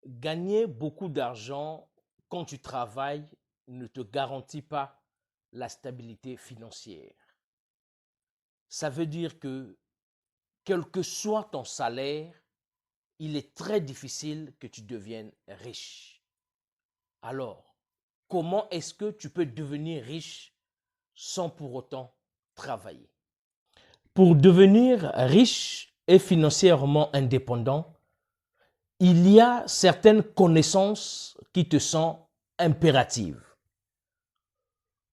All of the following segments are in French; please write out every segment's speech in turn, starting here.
Gagner beaucoup d'argent quand tu travailles ne te garantit pas la stabilité financière. Ça veut dire que, quel que soit ton salaire, il est très difficile que tu deviennes riche. Alors, comment est-ce que tu peux devenir riche sans pour autant travailler? Pour devenir riche et financièrement indépendant, il y a certaines connaissances qui te sont impératives.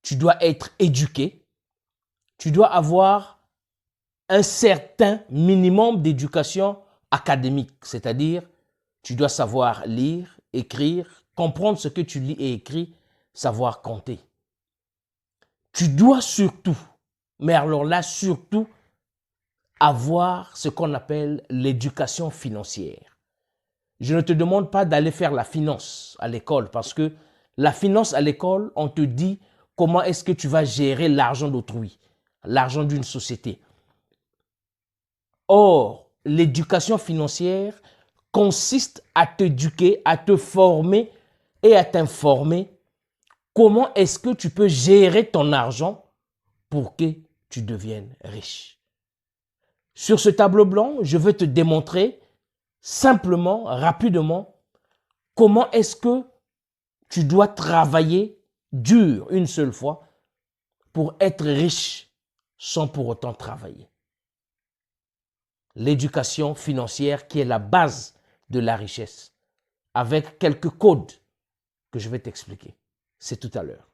Tu dois être éduqué, tu dois avoir un certain minimum d'éducation académique, c'est-à-dire tu dois savoir lire, écrire, comprendre ce que tu lis et écris, savoir compter. Tu dois surtout, mais alors là surtout, avoir ce qu'on appelle l'éducation financière. Je ne te demande pas d'aller faire la finance à l'école parce que la finance à l'école, on te dit comment est-ce que tu vas gérer l'argent d'autrui, l'argent d'une société. Or, l'éducation financière consiste à t'éduquer, à te former et à t'informer comment est-ce que tu peux gérer ton argent pour que tu deviennes riche. Sur ce tableau blanc, je veux te démontrer simplement, rapidement, comment est-ce que tu dois travailler dur une seule fois pour être riche sans pour autant travailler. L'éducation financière qui est la base de la richesse, avec quelques codes que je vais t'expliquer. C'est tout à l'heure.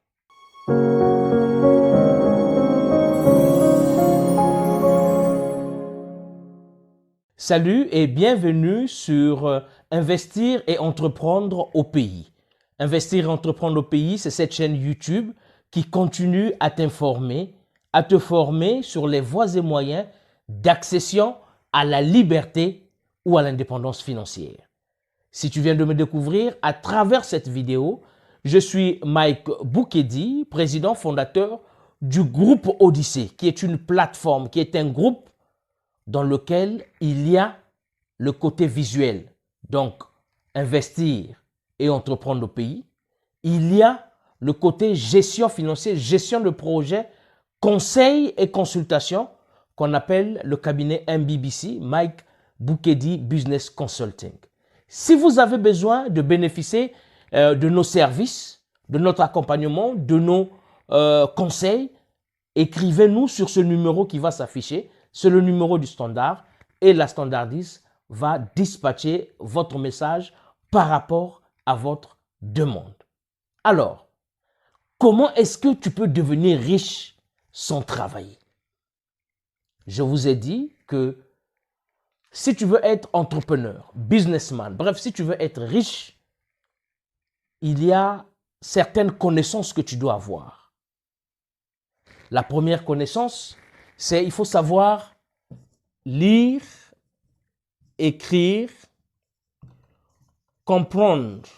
Salut et bienvenue sur Investir et entreprendre au pays. Investir et entreprendre au pays, c'est cette chaîne YouTube qui continue à t'informer, à te former sur les voies et moyens d'accession à la liberté ou à l'indépendance financière. Si tu viens de me découvrir à travers cette vidéo, je suis Mike Boukedi, président fondateur du groupe Odyssée, qui est une plateforme, qui est un groupe dans lequel il y a le côté visuel, donc investir et entreprendre au pays. Il y a le côté gestion financière, gestion de projet, conseil et consultation qu'on appelle le cabinet MBBC, Mike Boukedi Business Consulting. Si vous avez besoin de bénéficier de nos services, de notre accompagnement, de nos conseils, écrivez-nous sur ce numéro qui va s'afficher. C'est le numéro du standard et la standardiste va dispatcher votre message par rapport à votre demande. Alors, comment est-ce que tu peux devenir riche sans travailler? Je vous ai dit que si tu veux être entrepreneur, businessman, bref, si tu veux être riche, il y a certaines connaissances que tu dois avoir. La première connaissance, c'est il faut savoir lire, écrire, comprendre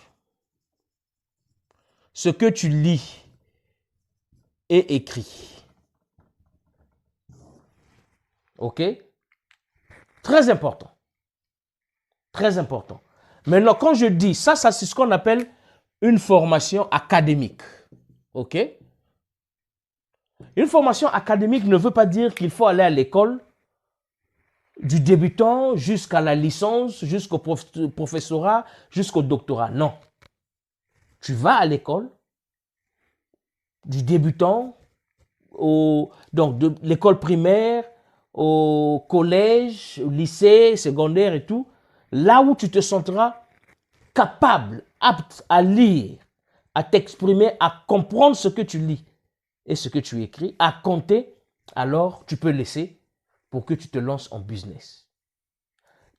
ce que tu lis et écris. OK? Très important. Très important. Maintenant, quand je dis ça, c'est ce qu'on appelle une formation académique. OK? Une formation académique ne veut pas dire qu'il faut aller à l'école du débutant jusqu'à la licence, jusqu'au professorat, jusqu'au doctorat. Non. Tu vas à l'école du débutant, donc de l'école primaire, au collège, au lycée, secondaire et tout, là où tu te sentiras capable, apte à lire, à t'exprimer, à comprendre ce que tu lis et ce que tu écris, à compter, alors tu peux laisser pour que tu te lances en business.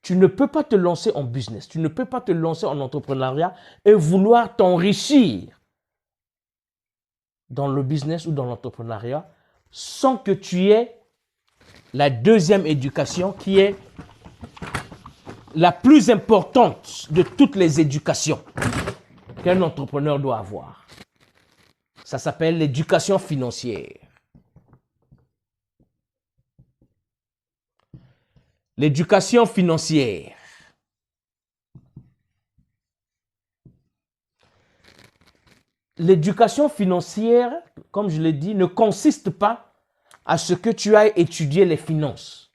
Tu ne peux pas te lancer en business, tu ne peux pas te lancer en entrepreneuriat et vouloir t'enrichir dans le business ou dans l'entrepreneuriat sans que tu aies la deuxième éducation qui est la plus importante de toutes les éducations qu'un entrepreneur doit avoir. Ça s'appelle l'éducation financière. L'éducation financière. l'éducation financière, comme je l'ai dit, ne consiste pas à ce que tu ailles étudier les finances,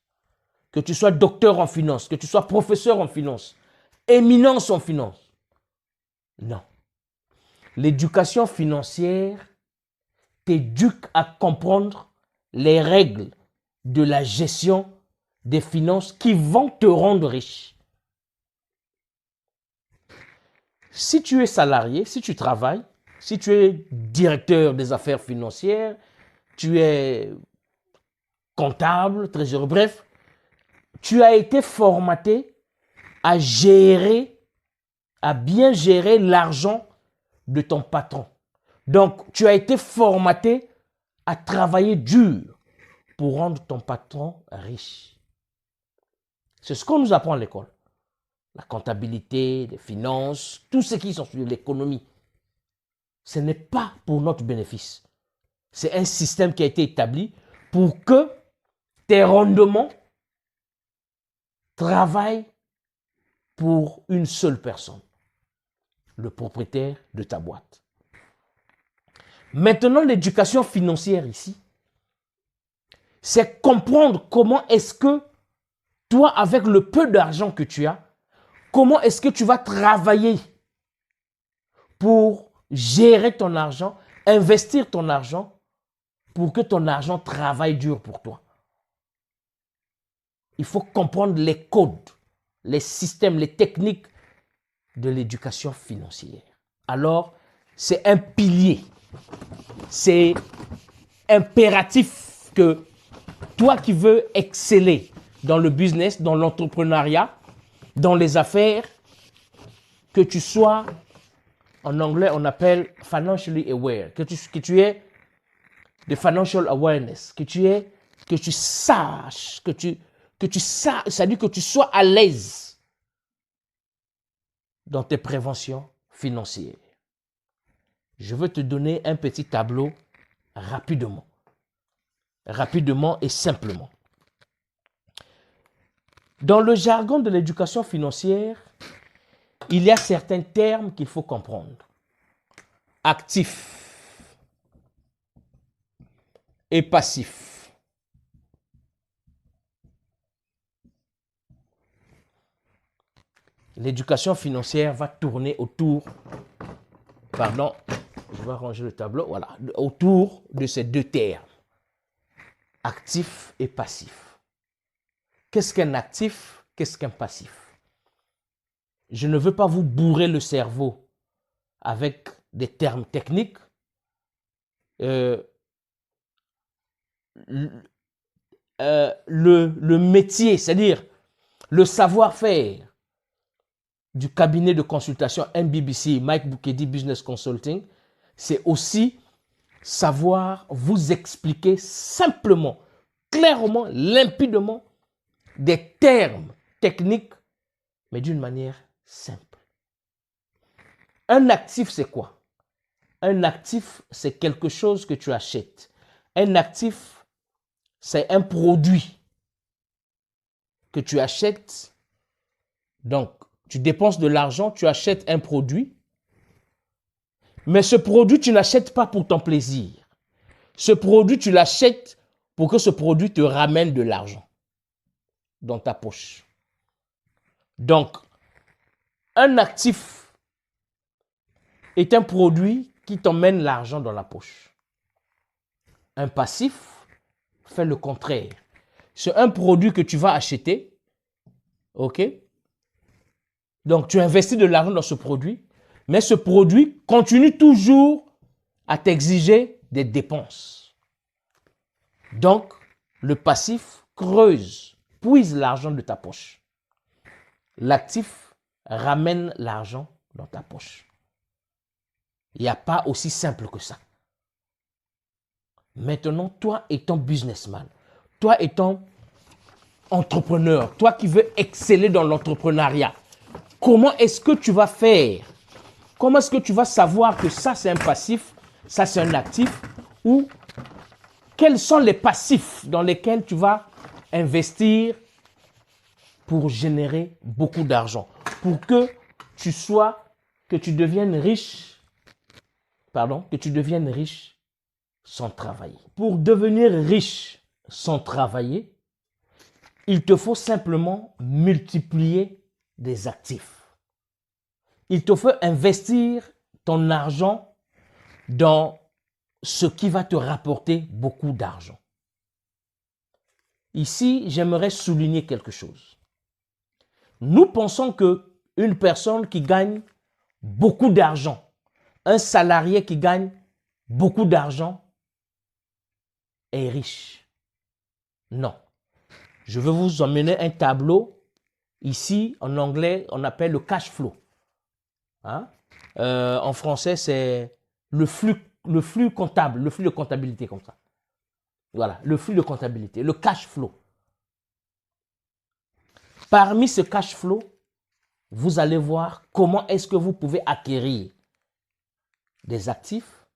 que tu sois docteur en finance, que tu sois professeur en finance, éminence en finance. Non. L'éducation financière t'éduque à comprendre les règles de la gestion des finances qui vont te rendre riche. Si tu es salarié, si tu travailles, si tu es directeur des affaires financières, tu es comptable, trésorier, bref, tu as été formaté à gérer, à bien gérer l'argent de ton patron. Donc, tu as été formaté à travailler dur pour rendre ton patron riche. C'est ce qu'on nous apprend à l'école. La comptabilité, les finances, tout ce qui sont sur l'économie. Ce n'est pas pour notre bénéfice. C'est un système qui a été établi pour que tes rendements travaillent pour une seule personne, le propriétaire de ta boîte. Maintenant, l'éducation financière ici, c'est comprendre comment est-ce que toi, avec le peu d'argent que tu as, comment est-ce que tu vas travailler pour gérer ton argent, investir ton argent pour que ton argent travaille dur pour toi. Il faut comprendre les codes, les systèmes, les techniques de l'éducation financière. Alors, c'est un pilier, c'est impératif que toi qui veux exceller dans le business, dans l'entrepreneuriat, dans les affaires, que tu sois, en anglais on appelle financially aware, que tu aies de financial awareness, que tu saches, c'est-à-dire que tu sois à l'aise dans tes préventions financières. Je veux te donner un petit tableau rapidement et simplement. Dans le jargon de l'éducation financière, il y a certains termes qu'il faut comprendre. Actif et passif. L'éducation financière va tourner autour, je vais ranger le tableau, voilà, autour de ces deux termes. Actif et passif. Qu'est-ce qu'un actif? Qu'est-ce qu'un passif? Je ne veux pas vous bourrer le cerveau avec des termes techniques. Le métier, c'est-à-dire le savoir-faire du cabinet de consultation MBBC, Mike Boukedi Business Consulting, c'est aussi savoir vous expliquer simplement, clairement, limpidement des termes techniques, mais d'une manière simple. Un actif, c'est quoi? Un actif, c'est quelque chose que tu achètes. Un actif, c'est un produit que tu achètes. Donc, tu dépenses de l'argent, tu achètes un produit. Mais ce produit, tu n'achètes pas pour ton plaisir. Ce produit, tu l'achètes pour que ce produit te ramène de l'argent dans ta poche. Donc, un actif est un produit qui t'emmène l'argent dans la poche. Un passif fait le contraire. C'est un produit que tu vas acheter, ok? Donc, tu investis de l'argent dans ce produit, mais ce produit continue toujours à t'exiger des dépenses. Donc, le passif creuse, puise l'argent de ta poche. L'actif ramène l'argent dans ta poche. Il n'y a pas aussi simple que ça. Maintenant, toi étant businessman, toi étant entrepreneur, toi qui veux exceller dans l'entrepreneuriat, comment est-ce que tu vas faire? Comment est-ce que tu vas savoir que ça c'est un passif, ça c'est un actif, ou quels sont les passifs dans lesquels tu vas investir pour générer beaucoup d'argent, pour que tu deviennes riche pardon, que tu deviennes riche sans travailler. Pour devenir riche sans travailler, il te faut simplement multiplier des actifs. Il te faut investir ton argent dans ce qui va te rapporter beaucoup d'argent. Ici, j'aimerais souligner quelque chose. Nous pensons qu'une personne qui gagne beaucoup d'argent, un salarié qui gagne beaucoup d'argent est riche. Non. Je veux vous emmener un tableau. Ici, en anglais, on appelle le cash flow. Hein? En français, c'est le flux comptable, le flux de comptabilité comme ça. Voilà, le flux de comptabilité, le cash flow. Parmi ce cash flow, vous allez voir comment est-ce que vous pouvez acquérir des actifs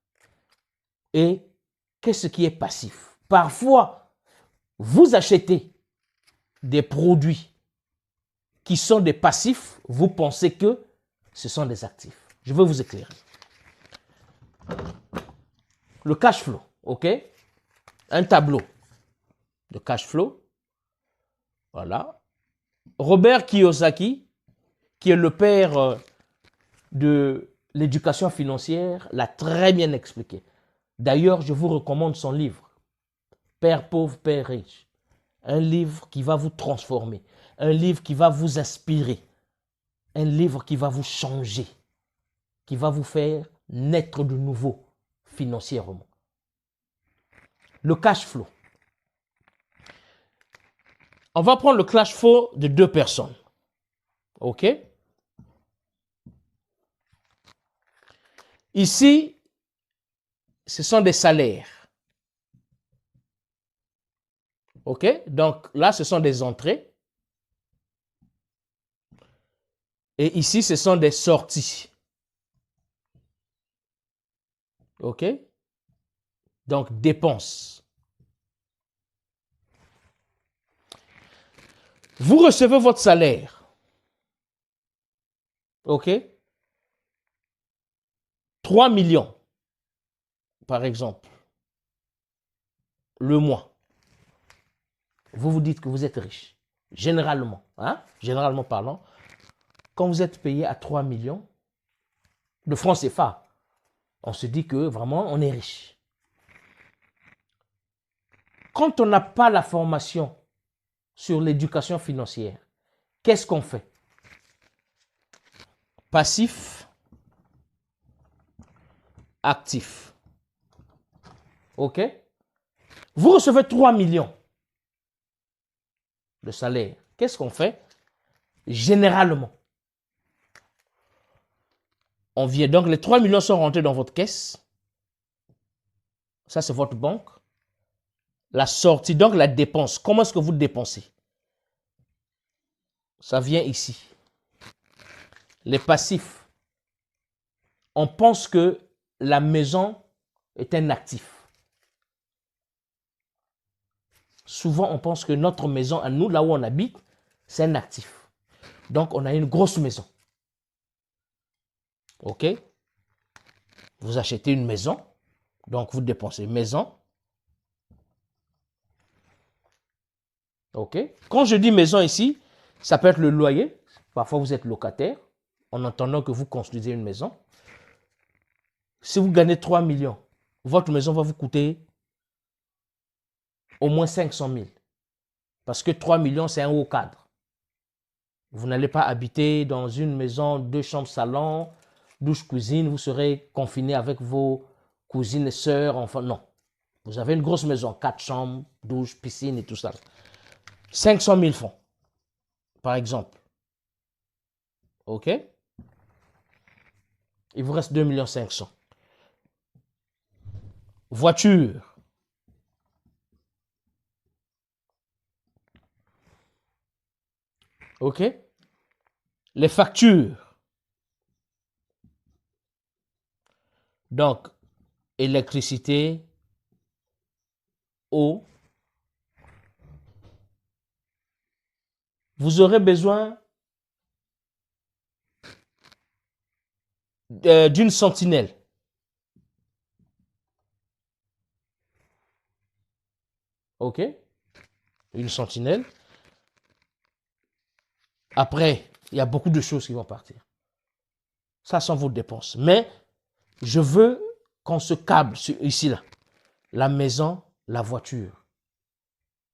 et qu'est-ce qui est passif. Parfois, vous achetez des produits qui sont des passifs, vous pensez que ce sont des actifs. Je vais vous éclairer. Le cash flow, ok? Un tableau de cash flow. Voilà. Robert Kiyosaki, qui est le père de l'éducation financière, l'a très bien expliqué. D'ailleurs, je vous recommande son livre, Père pauvre, Père riche. Un livre qui va vous transformer, un livre qui va vous inspirer, un livre qui va vous changer, qui va vous faire naître de nouveau financièrement. Le cash flow. On va prendre le cash flow de deux personnes. OK? Ici, ce sont des salaires. OK? Donc là, ce sont des entrées. Et ici, ce sont des sorties. OK? Donc, dépenses. Vous recevez votre salaire. OK? 3 millions, par exemple, le mois. Vous vous dites que vous êtes riche. Généralement, hein? Généralement parlant, quand vous êtes payé à 3 millions de francs CFA, on se dit que vraiment, on est riche. Quand on n'a pas la formation sur l'éducation financière, qu'est-ce qu'on fait? Passif, actif. OK? Vous recevez 3 millions de salaire. Qu'est-ce qu'on fait? Généralement, on vient donc, les 3 millions sont rentrés dans votre caisse. Ça, c'est votre banque. La sortie, donc la dépense. Comment est-ce que vous dépensez? Ça vient ici. Les passifs. On pense que la maison est un actif. Souvent, on pense que notre maison, à nous, là où on habite, c'est un actif. Donc, on a une grosse maison. OK? Vous achetez une maison. Donc, vous dépensez maison. OK? Quand je dis maison ici, ça peut être le loyer. Parfois, vous êtes locataire en entendant que vous construisez une maison. Si vous gagnez 3 millions, votre maison va vous coûter au moins 500 000. Parce que 3 millions, c'est un haut cadre. Vous n'allez pas habiter dans une maison, 2 chambres, salon, douche, cuisine. Vous serez confiné avec vos cousines et sœurs, enfin non. Vous avez une grosse maison, 4 chambres, douche, piscine et tout ça. 500 000 francs, par exemple. OK? Il vous reste 2 500 000. Voiture. OK? Les factures. Donc, électricité, eau. Vous aurez besoin d'une sentinelle. OK? Une sentinelle. Après, il y a beaucoup de choses qui vont partir. Ça sont vos dépenses. Mais je veux qu'on se câble ici, là. La maison, la voiture.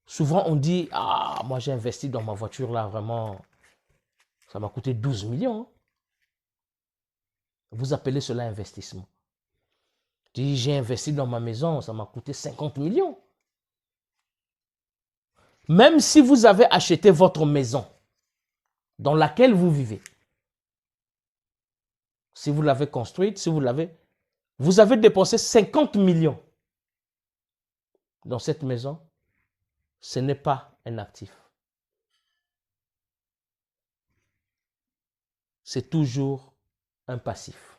Souvent, on dit, ah, moi j'ai investi dans ma voiture là, vraiment, ça m'a coûté 12 millions. Vous appelez cela investissement. J'ai investi dans ma maison, ça m'a coûté 50 millions. Même si vous avez acheté votre maison dans laquelle vous vivez, si vous l'avez construite, si vous avez dépensé 50 millions dans cette maison, ce n'est pas un actif. C'est toujours un passif.